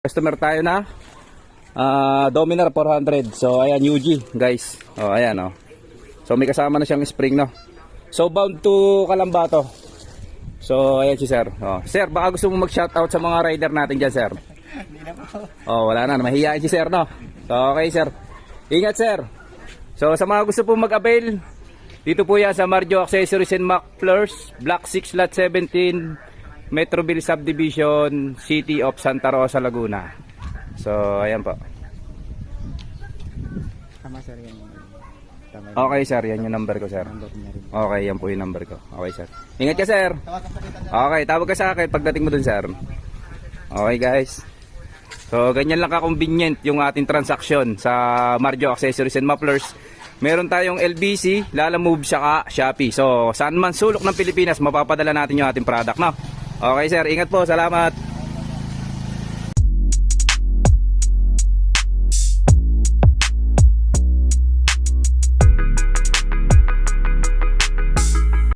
Customer tayo na Dominar 400. So ayan, UG guys. Oh, ayan oh. So may kasama na siyang spring, no. So bound to Kalambato. So ayan si sir. Oh, sir, baka gusto mo mag-shoutout sa mga rider natin diyan, sir. Hindi na po. Oh, wala na, mahihiyain si sir, no. So okay, sir. Ingat, sir. So sa mga gusto po mag-avail, dito po yan sa Marjo Accessories and Mufflers, Block 6 Lot 17, Metroville Subdivision, City of Santa Rosa, Laguna. So, ayan po. Tama sir yan. Tama yun. Okay, sir. Yan yung number ko, sir. Number niya rin. Okay, yan po yung number ko. Okay, sir. Ingat ka, sir. Tawag ka dito. Okay, tawag ka sa akin pagdating mo dun, sir. Okay, guys. So, ganyan lang ka-convenient yung ating transaction sa Marjo Accessories and Mufflers. Meron tayong LBC, Lalamove, saka Shopee. So, saan man sulok ng Pilipinas, mapapadala natin yung ating product, no? Okay, sir. Ingat po. Salamat.